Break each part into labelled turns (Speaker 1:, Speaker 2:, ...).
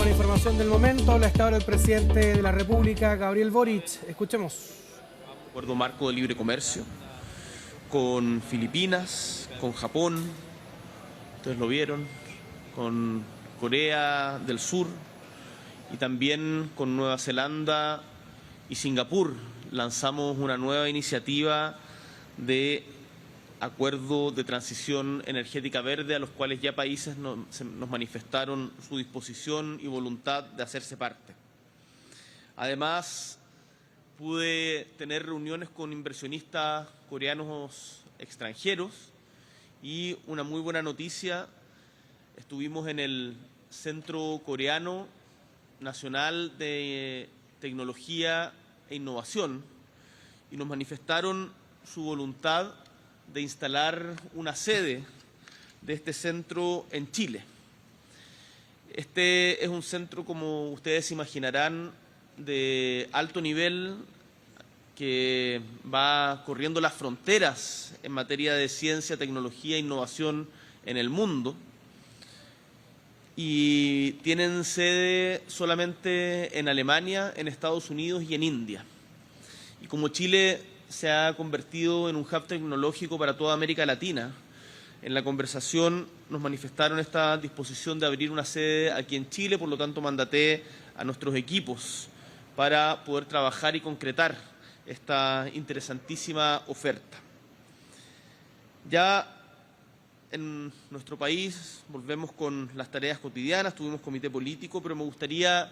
Speaker 1: la información del momento. Habla hasta ahora el presidente de la República, Gabriel Boric. Escuchemos.
Speaker 2: Acuerdo marco de libre comercio con Filipinas, con Japón, ustedes lo vieron, con Corea del Sur y también con Nueva Zelanda y Singapur. Lanzamos una nueva iniciativa de acuerdo de transición energética verde, a los cuales ya países nos manifestaron su disposición y voluntad de hacerse parte. Además, pude tener reuniones con inversionistas coreanos extranjeros y una muy buena noticia, estuvimos en el Centro Coreano Nacional de Tecnología e Innovación y nos manifestaron su voluntad de instalar una sede de este centro en Chile. Este es un centro, como ustedes imaginarán, de alto nivel que va corriendo las fronteras en materia de ciencia, tecnología e innovación en el mundo y tienen sede solamente en Alemania, en Estados Unidos y en India. Y como Chile se ha convertido en un hub tecnológico para toda América Latina, en la conversación nos manifestaron esta disposición de abrir una sede aquí en Chile, por lo tanto mandaté a nuestros equipos para poder trabajar y concretar esta interesantísima oferta. Ya en nuestro país volvemos con las tareas cotidianas, tuvimos comité político, pero me gustaría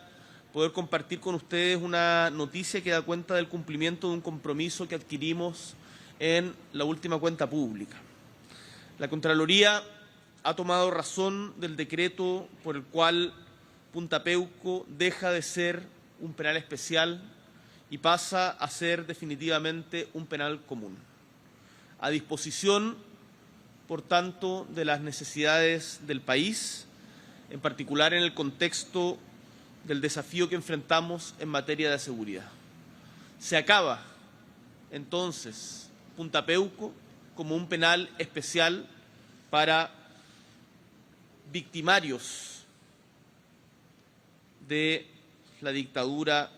Speaker 2: poder compartir con ustedes una noticia que da cuenta del cumplimiento de un compromiso que adquirimos en la última cuenta pública. La Contraloría ha tomado razón del decreto por el cual Punta Peuco deja de ser un penal especial y pasa a ser definitivamente un penal común, a disposición, por tanto, de las necesidades del país, en particular en el contexto del desafío que enfrentamos en materia de seguridad. Se acaba, entonces, Punta Peuco como un penal especial para victimarios de la dictadura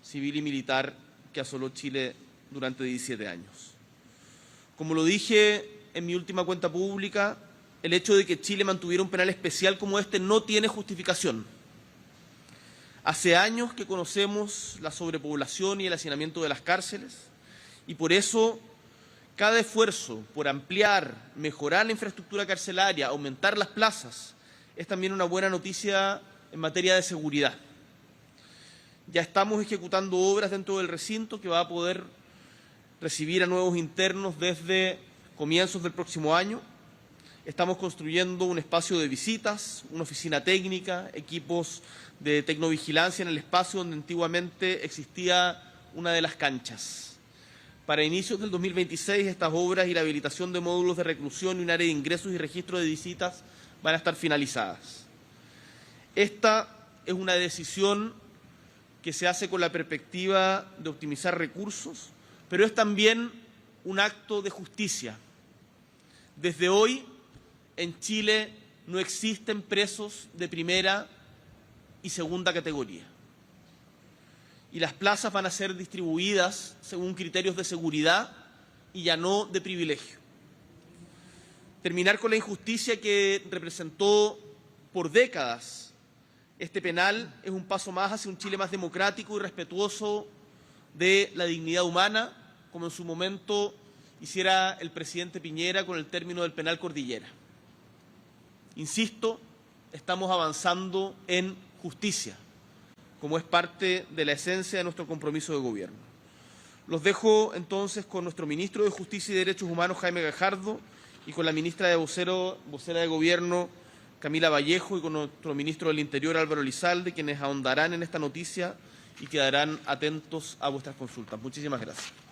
Speaker 2: civil y militar que asoló Chile durante 17 años. Como lo dije en mi última cuenta pública, el hecho de que Chile mantuviera un penal especial como este no tiene justificación. Hace años que conocemos la sobrepoblación y el hacinamiento de las cárceles y por eso cada esfuerzo por ampliar, mejorar la infraestructura carcelaria, aumentar las plazas, es también una buena noticia en materia de seguridad. Ya estamos ejecutando obras dentro del recinto que va a poder recibir a nuevos internos desde comienzos del próximo año. Estamos construyendo un espacio de visitas, una oficina técnica, equipos de tecnovigilancia en el espacio donde antiguamente existía una de las canchas. Para inicios del 2026, estas obras y la habilitación de módulos de reclusión y un área de ingresos y registro de visitas van a estar finalizadas. Esta es una decisión que se hace con la perspectiva de optimizar recursos, pero es también un acto de justicia. Desde hoy, en Chile no existen presos de primera y segunda categoría. Y las plazas van a ser distribuidas según criterios de seguridad y ya no de privilegio. Terminar con la injusticia que representó por décadas este penal es un paso más hacia un Chile más democrático y respetuoso de la dignidad humana, como en su momento hiciera el presidente Piñera con el término del penal Cordillera. Insisto, estamos avanzando en justicia, como es parte de la esencia de nuestro compromiso de gobierno. Los dejo entonces con nuestro ministro de Justicia y Derechos Humanos, Jaime Gajardo, y con la ministra de vocera de Gobierno, Camila Vallejo, y con nuestro ministro del Interior, Álvaro Elizalde, quienes ahondarán en esta noticia y quedarán atentos a vuestras consultas. Muchísimas gracias.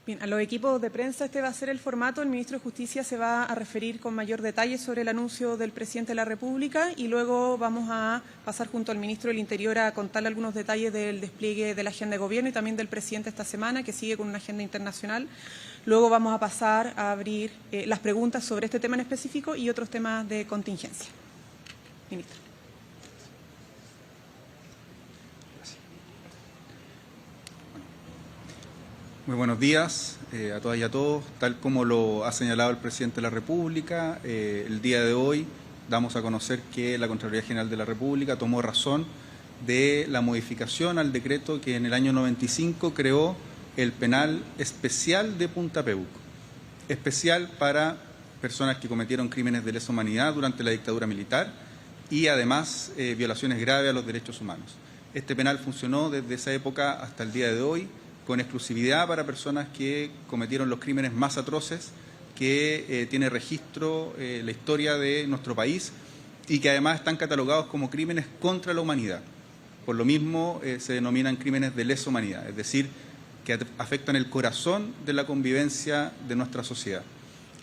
Speaker 3: Bien, a los equipos de prensa este va a ser el formato. El ministro de Justicia se va a referir con mayor detalle sobre el anuncio del presidente de la República y luego vamos a pasar junto al ministro del Interior a contarle algunos detalles del despliegue de la agenda de gobierno y también del presidente esta semana, que sigue con una agenda internacional. Luego vamos a pasar a abrir las preguntas sobre este tema en específico y otros temas de contingencia. Ministro.
Speaker 4: Muy buenos días a todas y a todos. Tal como lo ha señalado el presidente de la República, el día de hoy damos a conocer que la Contraloría General de la República tomó razón de la modificación al decreto que en el año 95 creó el penal especial de Punta Peuco, especial para personas que cometieron crímenes de lesa humanidad durante la dictadura militar y además violaciones graves a los derechos humanos. Este penal funcionó desde esa época hasta el día de hoy con exclusividad para personas que cometieron los crímenes más atroces que tiene registro la historia de nuestro país y que además están catalogados como crímenes contra la humanidad. Por lo mismo se denominan crímenes de lesa humanidad, es decir, que afectan el corazón de la convivencia de nuestra sociedad.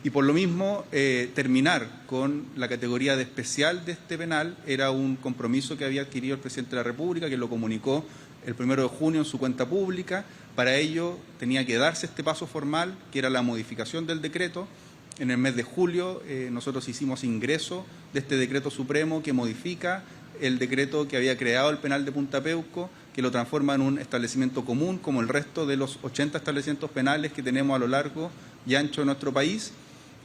Speaker 4: Y por lo mismo, terminar con la categoría de especial de este penal era un compromiso que había adquirido el presidente de la República, que lo comunicó el 1 de junio en su cuenta pública. Para ello tenía que darse este paso formal, que era la modificación del decreto. En el mes de julio nosotros hicimos ingreso de este decreto supremo que modifica el decreto que había creado el penal de Punta Peuco, que lo transforma en un establecimiento común como el resto de los 80 establecimientos penales que tenemos a lo largo y ancho de nuestro país.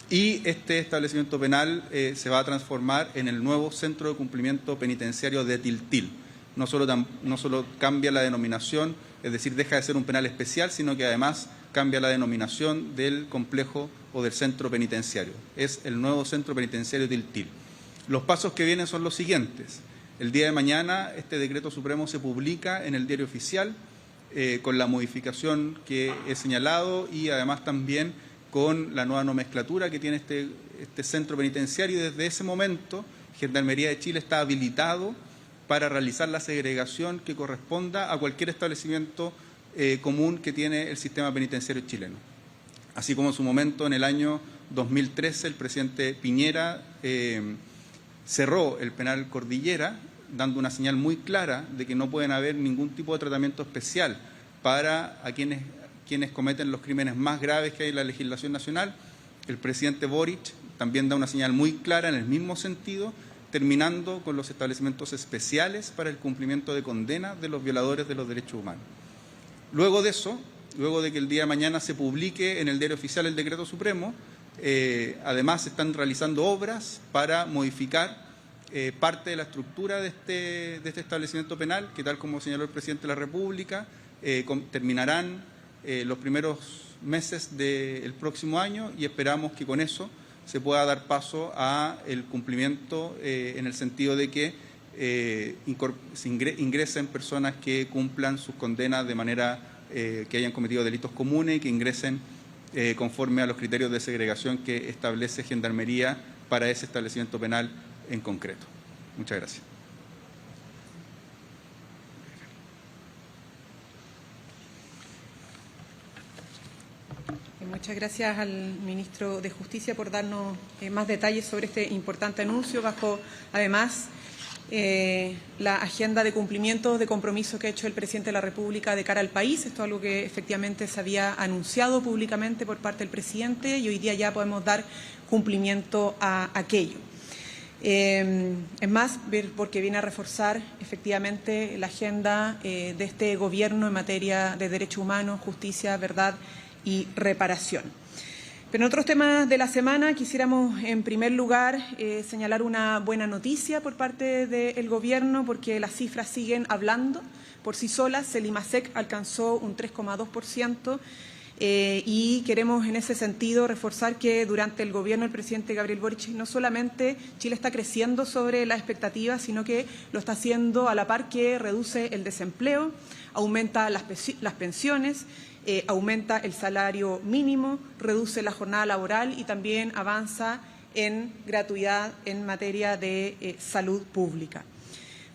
Speaker 4: Y este establecimiento penal se va a transformar en el nuevo Centro de Cumplimiento Penitenciario de Tiltil. No solo cambia la denominación, es decir, deja de ser un penal especial, sino que además cambia la denominación del complejo o del centro penitenciario. Es el nuevo Centro Penitenciario de Tiltil. Los pasos que vienen son los siguientes. El día de mañana este decreto supremo se publica en el Diario Oficial con la modificación que he señalado y además también con la nueva nomenclatura que tiene este centro penitenciario, y desde ese momento Gendarmería de Chile está habilitado para realizar la segregación que corresponda a cualquier establecimiento común que tiene el sistema penitenciario chileno. Así como en su momento, en el año 2013, el presidente Piñera cerró el penal Cordillera, dando una señal muy clara de que no pueden haber ningún tipo de tratamiento especial para quienes cometen los crímenes más graves que hay en la legislación nacional. El presidente Boric también da una señal muy clara en el mismo sentido, terminando con los establecimientos especiales para el cumplimiento de condena de los violadores de los derechos humanos. Luego de eso, luego de que el día de mañana se publique en el Diario Oficial el Decreto Supremo, además se están realizando obras para modificar parte de la estructura de este establecimiento penal, que tal como señaló el presidente de la República, terminarán los primeros meses del próximo año, y esperamos que con eso se pueda dar paso a el cumplimiento en el sentido de que ingresen personas que cumplan sus condenas de manera que hayan cometido delitos comunes y que ingresen conforme a los criterios de segregación que establece Gendarmería para ese establecimiento penal en concreto. Muchas gracias.
Speaker 3: Muchas gracias al ministro de Justicia por darnos más detalles sobre este importante anuncio, bajo además la agenda de cumplimiento de compromiso que ha hecho el presidente de la República de cara al país. Esto es algo que efectivamente se había anunciado públicamente por parte del presidente y hoy día ya podemos dar cumplimiento a aquello. Es más, porque viene a reforzar efectivamente la agenda de este gobierno en materia de derechos humanos, justicia, verdad y reparación. Pero en otros temas de la semana quisiéramos en primer lugar señalar una buena noticia por parte del Gobierno, porque las cifras siguen hablando por sí solas. El IMASEC alcanzó un 3,2% y queremos en ese sentido reforzar que durante el Gobierno del presidente Gabriel Boric no solamente Chile está creciendo sobre las expectativas, sino que lo está haciendo a la par que reduce el desempleo, aumenta las pensiones, aumenta el salario mínimo, reduce la jornada laboral y también avanza en gratuidad en materia de salud pública.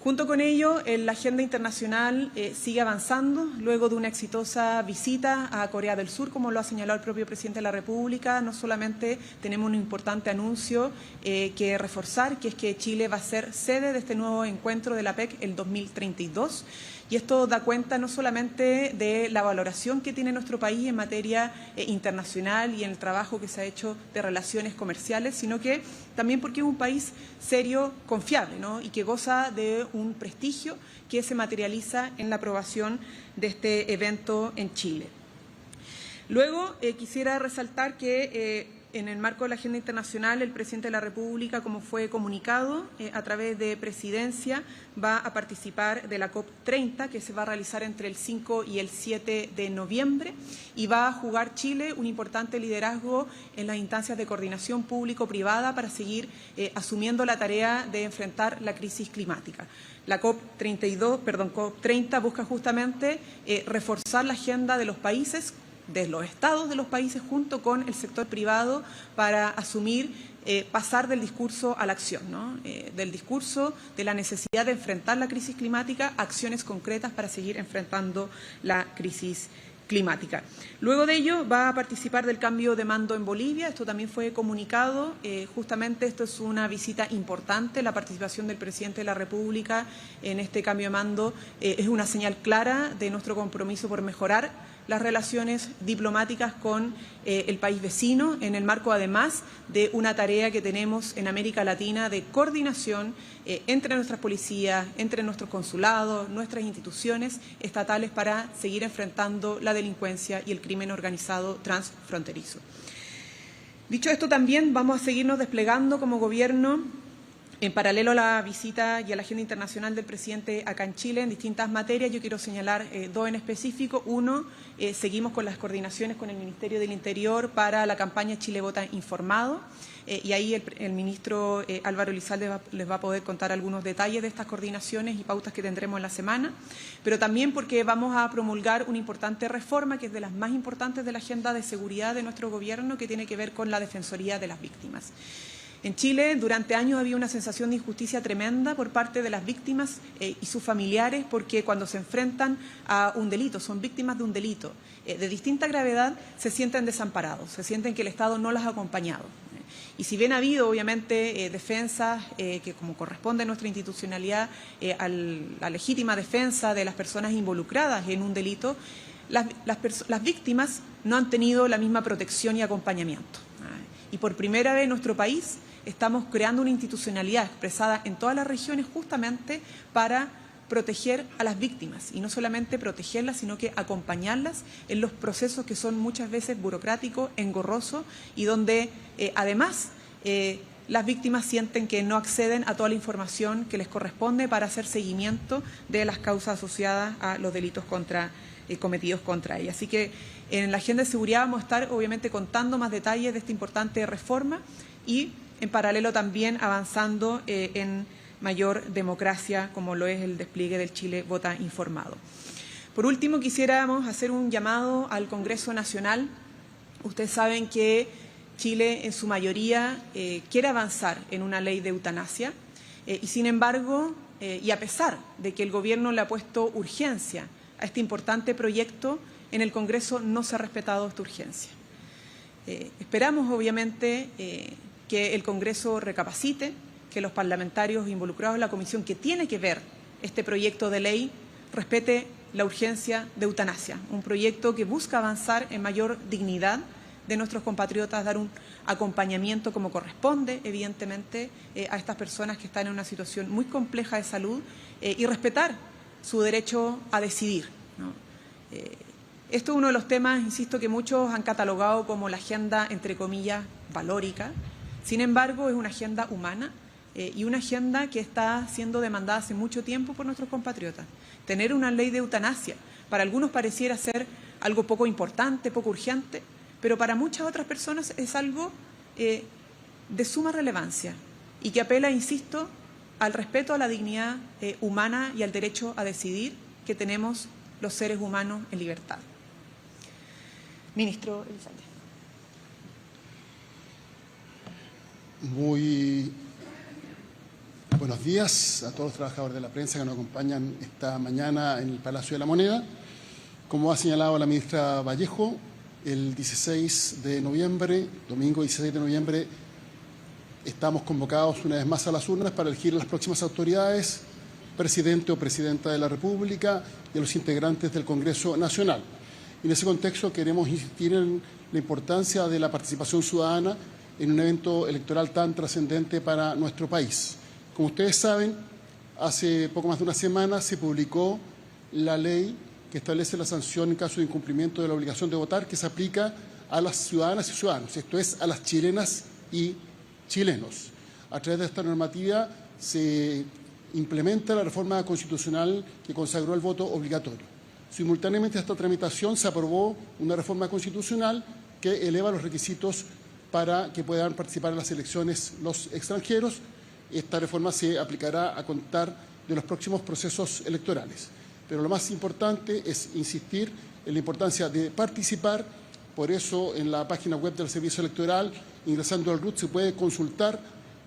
Speaker 3: Junto con ello, la agenda internacional sigue avanzando. Luego de una exitosa visita a Corea del Sur, como lo ha señalado el propio presidente de la República, no solamente tenemos un importante anuncio que reforzar, que es que Chile va a ser sede de este nuevo encuentro de la PEC el 2032, Y esto da cuenta no solamente de la valoración que tiene nuestro país en materia internacional y en el trabajo que se ha hecho de relaciones comerciales, sino que también porque es un país serio, confiable, ¿no? Y que goza de un prestigio que se materializa en la aprobación de este evento en Chile. Luego, quisiera resaltar que en el marco de la agenda internacional, el presidente de la República, como fue comunicado a través de Presidencia, va a participar de la COP30, que se va a realizar entre el 5 y el 7 de noviembre, y va a jugar Chile un importante liderazgo en las instancias de coordinación público-privada para seguir asumiendo la tarea de enfrentar la crisis climática. La COP30 busca justamente reforzar la agenda de los países, de los estados de los países junto con el sector privado para pasar del discurso a la acción, ¿no? Del discurso de la necesidad de enfrentar la crisis climática a acciones concretas para seguir enfrentando la crisis climática. Luego de ello va a participar del cambio de mando en Bolivia, esto también fue comunicado, justamente esto es una visita importante, la participación del presidente de la República en este cambio de mando es una señal clara de nuestro compromiso por mejorar las relaciones diplomáticas con el país vecino, en el marco además de una tarea que tenemos en América Latina de coordinación entre nuestras policías, entre nuestros consulados, nuestras instituciones estatales para seguir enfrentando la delincuencia y el crimen organizado transfronterizo. Dicho esto, también vamos a seguirnos desplegando como gobierno en paralelo a la visita y a la agenda internacional del presidente acá en Chile en distintas materias. Yo quiero señalar dos en específico. Uno, seguimos con las coordinaciones con el Ministerio del Interior para la campaña Chile Vota Informado. Y ahí el ministro Álvaro Elizalde les va a poder contar algunos detalles de estas coordinaciones y pautas que tendremos en la semana, pero también porque vamos a promulgar una importante reforma que es de las más importantes de la agenda de seguridad de nuestro gobierno, que tiene que ver con la Defensoría de las Víctimas. En Chile, durante años había una sensación de injusticia tremenda por parte de las víctimas y sus familiares, porque cuando se enfrentan a un delito, son víctimas de un delito de distinta gravedad, se sienten desamparados, se sienten que el Estado no las ha acompañado. Y si bien ha habido, obviamente, defensas que, como corresponde a nuestra institucionalidad, a la legítima defensa de las personas involucradas en un delito, las víctimas no han tenido la misma protección y acompañamiento. Y por primera vez en nuestro país estamos creando una institucionalidad expresada en todas las regiones justamente para proteger a las víctimas, y no solamente protegerlas, sino que acompañarlas en los procesos que son muchas veces burocráticos, engorrosos, y donde además las víctimas sienten que no acceden a toda la información que les corresponde para hacer seguimiento de las causas asociadas a los delitos cometidos contra ellas. Así que en la agenda de seguridad vamos a estar obviamente contando más detalles de esta importante reforma y en paralelo también avanzando en mayor democracia, como lo es el despliegue del Chile Vota Informado. Por último, quisiéramos hacer un llamado al Congreso Nacional. Ustedes saben que Chile, en su mayoría, quiere avanzar en una ley de eutanasia y, sin embargo, y a pesar de que el Gobierno le ha puesto urgencia a este importante proyecto, en el Congreso no se ha respetado esta urgencia. Esperamos, obviamente, que el Congreso recapacite, que los parlamentarios involucrados en la comisión que tiene que ver este proyecto de ley respete la urgencia de eutanasia, un proyecto que busca avanzar en mayor dignidad de nuestros compatriotas, dar un acompañamiento como corresponde, evidentemente, a estas personas que están en una situación muy compleja de salud y respetar su derecho a decidir, ¿no? Esto es uno de los temas, insisto, que muchos han catalogado como la agenda, entre comillas, valórica. Sin embargo, es una agenda humana y una agenda que está siendo demandada hace mucho tiempo por nuestros compatriotas. Tener una ley de eutanasia para algunos pareciera ser algo poco importante, poco urgente, pero para muchas otras personas es algo de suma relevancia y que apela, insisto, al respeto a la dignidad humana y al derecho a decidir que tenemos los seres humanos en libertad. Ministro Elizalde.
Speaker 5: Muy buenos días a todos los trabajadores de la prensa que nos acompañan esta mañana en el Palacio de la Moneda. Como ha señalado la ministra Vallejo, el 16 de noviembre, domingo 16 de noviembre, estamos convocados una vez más a las urnas para elegir las próximas autoridades presidente o presidenta de la República y a los integrantes del Congreso Nacional. En ese contexto queremos insistir en la importancia de la participación ciudadana en un evento electoral tan trascendente para nuestro país. Como ustedes saben, hace poco más de una semana se publicó la ley que establece la sanción en caso de incumplimiento de la obligación de votar, que se aplica a las ciudadanas y ciudadanos, esto es, a las chilenas y chilenos. A través de esta normativa se implementa la reforma constitucional que consagró el voto obligatorio. Simultáneamente a esta tramitación se aprobó una reforma constitucional que eleva los requisitos para que puedan participar en las elecciones los extranjeros. Esta reforma se aplicará a contar de los próximos procesos electorales. Pero lo más importante es insistir en la importancia de participar. Por eso, en la página web del Servicio Electoral, ingresando al RUT, se puede consultar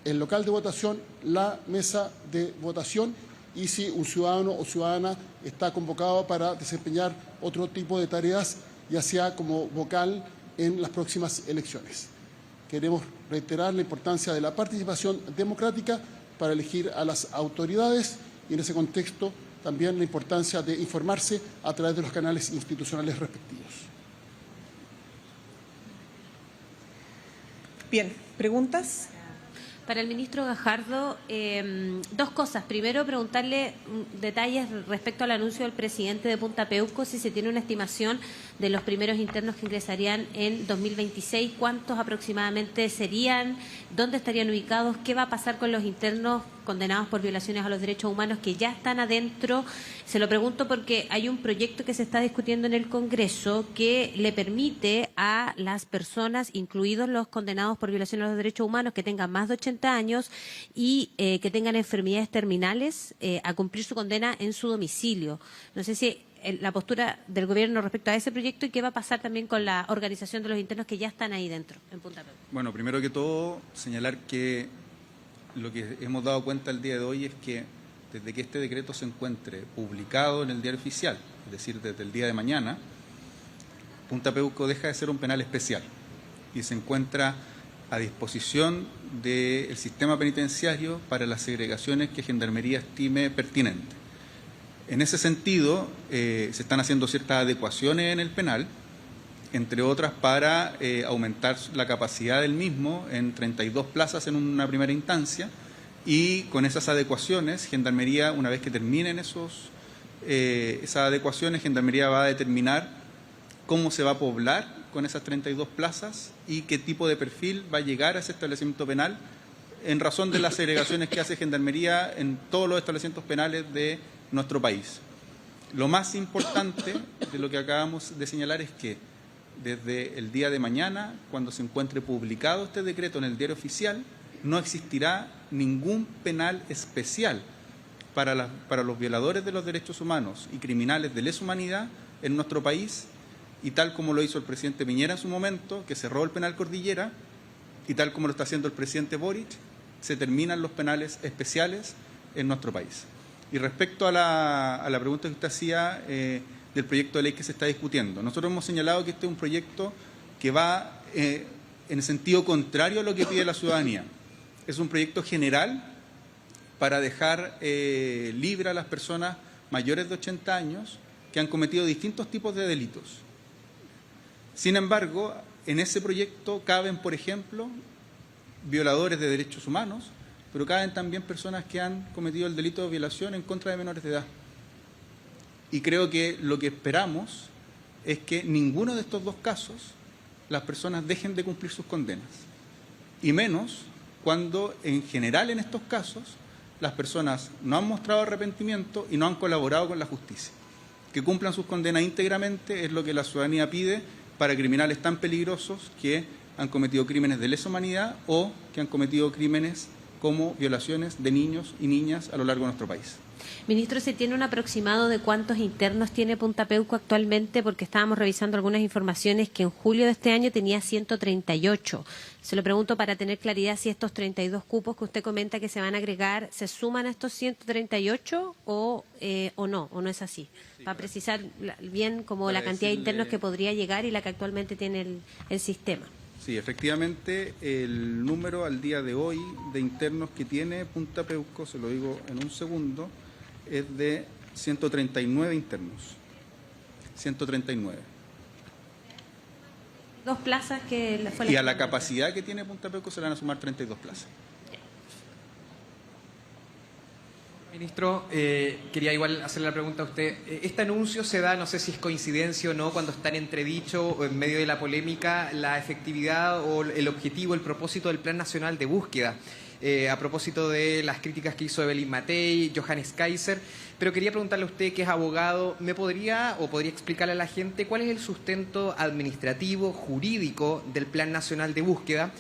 Speaker 5: el local de votación, la mesa de votación y si un ciudadano o ciudadana está convocado para desempeñar otro tipo de tareas, ya sea como vocal en las próximas elecciones. Queremos reiterar la importancia de la participación democrática para elegir a las autoridades y en ese contexto también la importancia de informarse a través de los canales institucionales respectivos.
Speaker 3: Bien, ¿preguntas?
Speaker 6: Para el ministro Gajardo, dos cosas. Primero, preguntarle detalles respecto al anuncio del presidente de Punta Peuco, si se tiene una estimación de los primeros internos que ingresarían en 2026, cuántos aproximadamente serían, dónde estarían ubicados, qué va a pasar con los internos condenados por violaciones a los derechos humanos que ya están adentro. Se lo pregunto porque hay un proyecto que se está discutiendo en el Congreso que le permite a las personas, incluidos los condenados por violaciones a los derechos humanos, que tengan más de 80 años y que tengan enfermedades terminales, a cumplir su condena en su domicilio. No sé si la postura del Gobierno respecto a ese proyecto y qué va a pasar también con la organización de los internos que ya están ahí dentro, en Punta Peuco.
Speaker 4: Bueno, primero que todo, señalar que lo que hemos dado cuenta el día de hoy es que desde que este decreto se encuentre publicado en el diario oficial, es decir, desde el día de mañana, Punta Peuco deja de ser un penal especial y se encuentra a disposición del sistema penitenciario para las segregaciones que Gendarmería estime pertinentes. En ese sentido, se están haciendo ciertas adecuaciones en el penal, entre otras para aumentar la capacidad del mismo en 32 plazas en una primera instancia, y con esas adecuaciones, Gendarmería, una vez que terminen esas adecuaciones, Gendarmería va a determinar cómo se va a poblar con esas 32 plazas y qué tipo de perfil va a llegar a ese establecimiento penal en razón de las segregaciones que hace Gendarmería en todos los establecimientos penales de nuestro país. Lo más importante de lo que acabamos de señalar es que desde el día de mañana, cuando se encuentre publicado este decreto en el diario oficial, no existirá ningún penal especial para los violadores de los derechos humanos y criminales de lesa humanidad en nuestro país, y tal como lo hizo el presidente Piñera en su momento, que cerró el penal Cordillera, y tal como lo está haciendo el presidente Boric, se terminan los penales especiales en nuestro país. Y respecto a la pregunta que usted hacía del proyecto de ley que se está discutiendo, nosotros hemos señalado que este es un proyecto que va en el sentido contrario a lo que pide la ciudadanía. Es un proyecto general para dejar libre a las personas mayores de 80 años que han cometido distintos tipos de delitos. Sin embargo, en ese proyecto caben, por ejemplo, violadores de derechos humanos, pero caben también personas que han cometido el delito de violación en contra de menores de edad. Y creo que lo que esperamos es que ninguno de estos dos casos las personas dejen de cumplir sus condenas, y menos cuando en general en estos casos las personas no han mostrado arrepentimiento y no han colaborado con la justicia. Que cumplan sus condenas íntegramente es lo que la ciudadanía pide para criminales tan peligrosos que han cometido crímenes de lesa humanidad o que han cometido crímenes como violaciones de niños y niñas a lo largo de nuestro país.
Speaker 6: Ministro, ¿se tiene un aproximado de cuántos internos tiene Punta Peuco actualmente? Porque estábamos revisando algunas informaciones que en julio de este año tenía 138. Se lo pregunto para tener claridad si estos 32 cupos que usted comenta que se van a agregar, ¿se suman a estos 138 o no es así? Sí, para precisar bien como la cantidad de internos que podría llegar y la que actualmente tiene el sistema.
Speaker 4: Sí, efectivamente, el número al día de hoy de internos que tiene Punta Peuco, se lo digo en un segundo, es de 139 internos. 139.
Speaker 6: 2 plazas que fue
Speaker 4: Y a la capacidad que tiene Punta Peuco se le van a sumar 32 plazas.
Speaker 7: Ministro, quería igual hacerle la pregunta a usted. Este anuncio se da, no sé si es coincidencia o no, cuando está en entredicho o en medio de la polémica la efectividad o el objetivo, el propósito del Plan Nacional de Búsqueda. A propósito de las críticas que hizo Evelyn Matei, Johannes Kaiser, pero quería preguntarle a usted, que es abogado, ¿me podría explicarle a la gente cuál es el sustento administrativo, jurídico del Plan Nacional de Búsqueda?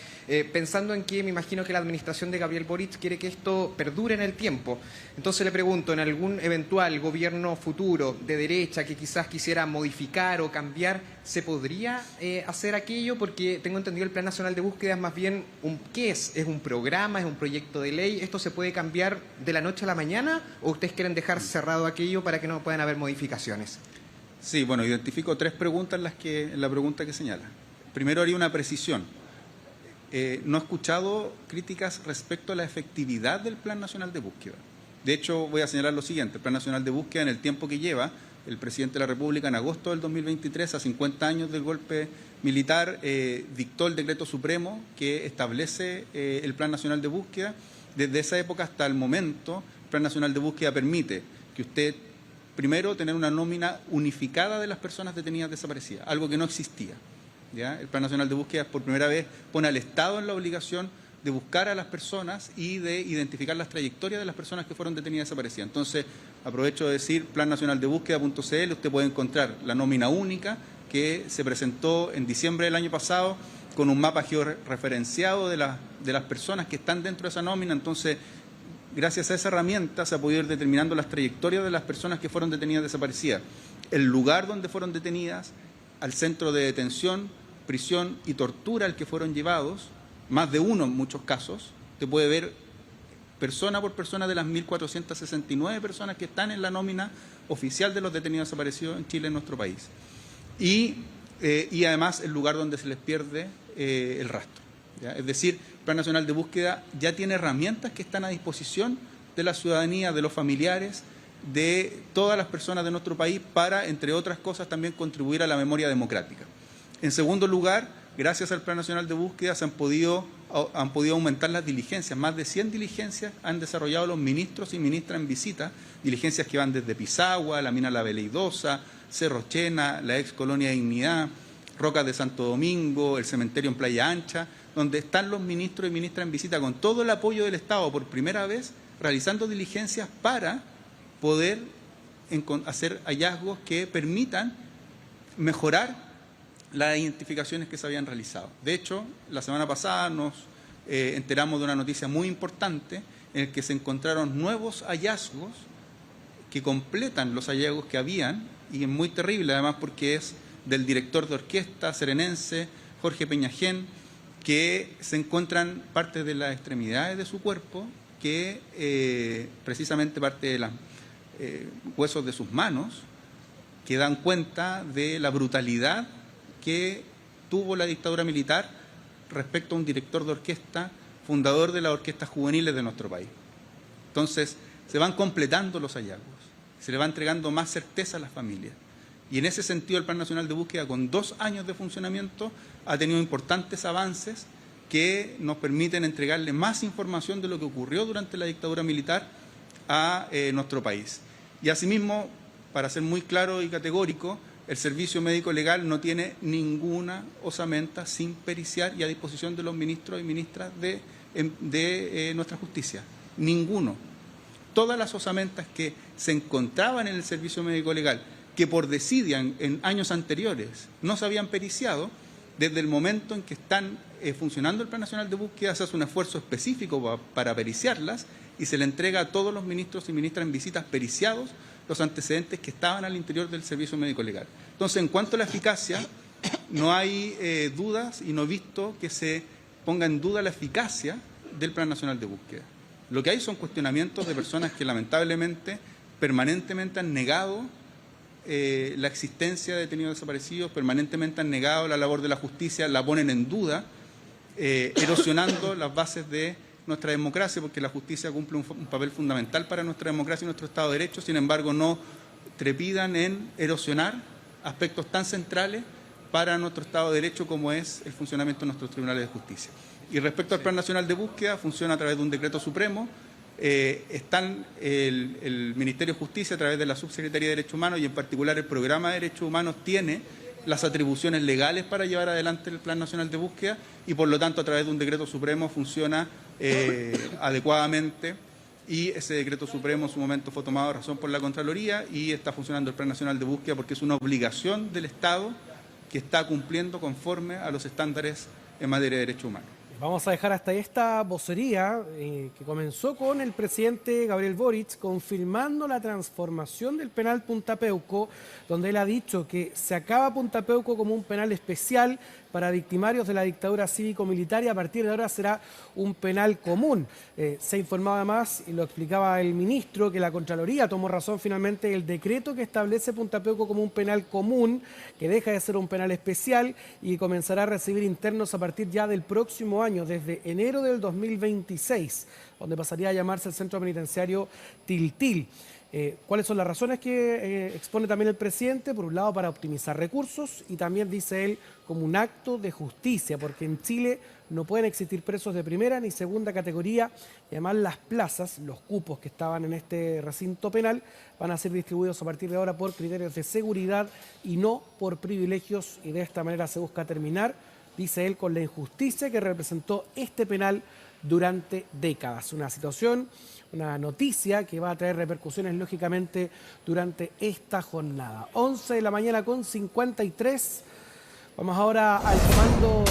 Speaker 7: Pensando en que me imagino que la administración de Gabriel Boric quiere que esto perdure en el tiempo. Entonces le pregunto, en algún eventual gobierno futuro de derecha que quizás quisiera modificar o cambiar, ¿se podría hacer aquello? Porque tengo entendido el Plan Nacional de Búsqueda es más bien ¿qué es? ¿Es un programa? ¿Es un proyecto de ley? ¿Esto se puede cambiar de la noche a la mañana o ustedes quieren dejar cerrado aquello para que no puedan haber modificaciones?
Speaker 4: Sí, bueno, identifico 3 preguntas en la pregunta que señala. Primero haría una precisión. No he escuchado críticas respecto a la efectividad del Plan Nacional de Búsqueda. De hecho, voy a señalar lo siguiente. El Plan Nacional de Búsqueda, en el tiempo que lleva, el presidente de la República en agosto del 2023, a 50 años del golpe militar, dictó el decreto supremo que establece el Plan Nacional de Búsqueda. Desde esa época hasta el momento, el Plan Nacional de Búsqueda permite que usted, primero, tener una nómina unificada de las personas detenidas desaparecidas, algo que no existía. ¿Ya? El Plan Nacional de Búsqueda por primera vez pone al Estado en la obligación de buscar a las personas y de identificar las trayectorias de las personas que fueron detenidas desaparecidas. Entonces, aprovecho de decir, plannacionaldebúsqueda.cl, usted puede encontrar la nómina única que se presentó en diciembre del año pasado con un mapa georreferenciado de las personas que están dentro de esa nómina. Entonces, gracias a esa herramienta se ha podido ir determinando las trayectorias de las personas que fueron detenidas desaparecidas, el lugar donde fueron detenidas, al centro de detención, prisión y tortura al que fueron llevados, más de uno en muchos casos. Te puede ver persona por persona de las 1.469 personas que están en la nómina oficial de los detenidos desaparecidos en Chile, en nuestro país. Y además el lugar donde se les pierde el rastro. ¿Ya? Es decir, el Plan Nacional de Búsqueda ya tiene herramientas que están a disposición de la ciudadanía, de los familiares, de todas las personas de nuestro país para, entre otras cosas, también contribuir a la memoria democrática. En segundo lugar, gracias al Plan Nacional de Búsqueda han podido aumentar las diligencias. Más de 100 diligencias han desarrollado los ministros y ministras en visita, diligencias que van desde Pisagua, la mina La Veleidosa, Cerro Chena, la ex Colonia Dignidad, Rocas de Santo Domingo, el cementerio en Playa Ancha, donde están los ministros y ministras en visita con todo el apoyo del Estado por primera vez, realizando diligencias para poder hacer hallazgos que permitan mejorar las identificaciones que se habían realizado. De hecho, la semana pasada nos enteramos de una noticia muy importante en la que se encontraron nuevos hallazgos que completan los hallazgos que habían, y es muy terrible además porque es del director de orquesta serenense, Jorge Peñagén, que se encuentran partes de las extremidades de su cuerpo, que precisamente parte de los huesos de sus manos, que dan cuenta de la brutalidad que tuvo la dictadura militar respecto a un director de orquesta, fundador de las orquestas juveniles de nuestro país. Entonces, se van completando los hallazgos, se le va entregando más certeza a las familias. Y en ese sentido, el Plan Nacional de Búsqueda, con 2 años de funcionamiento, ha tenido importantes avances que nos permiten entregarle más información de lo que ocurrió durante la dictadura militar a nuestro país. Y asimismo, para ser muy claro y categórico, el Servicio Médico Legal no tiene ninguna osamenta sin periciar y a disposición de los ministros y ministras de nuestra justicia. Ninguno. Todas las osamentas que se encontraban en el Servicio Médico Legal, que por desidia en años anteriores no se habían periciado, desde el momento en que están funcionando el Plan Nacional de Búsqueda se hace un esfuerzo específico para periciarlas y se le entrega a todos los ministros y ministras en visitas periciados los antecedentes que estaban al interior del Servicio Médico Legal. Entonces, en cuanto a la eficacia, no hay dudas y no he visto que se ponga en duda la eficacia del Plan Nacional de Búsqueda. Lo que hay son cuestionamientos de personas que lamentablemente permanentemente han negado la existencia de detenidos desaparecidos, permanentemente han negado la labor de la justicia, la ponen en duda, erosionando las bases de nuestra democracia, porque la justicia cumple un papel fundamental para nuestra democracia y nuestro Estado de Derecho. Sin embargo, no trepidan en erosionar aspectos tan centrales para nuestro Estado de Derecho como es el funcionamiento de nuestros tribunales de justicia. Y respecto al Plan Nacional de Búsqueda, funciona a través de un decreto supremo. Están el Ministerio de Justicia a través de la Subsecretaría de Derechos Humanos y en particular el Programa de Derechos Humanos tiene las atribuciones legales para llevar adelante el Plan Nacional de Búsqueda y por lo tanto a través de un decreto supremo funciona adecuadamente y ese decreto supremo en su momento fue tomado a razón por la Contraloría y está funcionando el Plan Nacional de Búsqueda porque es una obligación del Estado que está cumpliendo conforme a los estándares en materia de derechos humanos.
Speaker 1: Vamos a dejar hasta ahí esta vocería que comenzó con el presidente Gabriel Boric confirmando la transformación del penal Punta Peuco, donde él ha dicho que se acaba Punta Peuco como un penal especial para victimarios de la dictadura cívico-militar y a partir de ahora será un penal común. Se informaba además, y lo explicaba el ministro, que la Contraloría tomó razón finalmente el decreto que establece Punta Peuco como un penal común, que deja de ser un penal especial y que comenzará a recibir internos a partir ya del próximo año, desde enero del 2026, donde pasaría a llamarse el Centro Penitenciario Tiltil. ¿Cuáles son las razones que expone también el presidente? Por un lado, para optimizar recursos y también, dice él, como un acto de justicia, porque en Chile no pueden existir presos de primera ni segunda categoría y además las plazas, los cupos que estaban en este recinto penal van a ser distribuidos a partir de ahora por criterios de seguridad y no por privilegios y de esta manera se busca terminar, dice él, con la injusticia que representó este penal durante décadas. Una situación, una noticia que va a traer repercusiones lógicamente durante esta jornada. 11 de la mañana con 53. Vamos ahora al comando.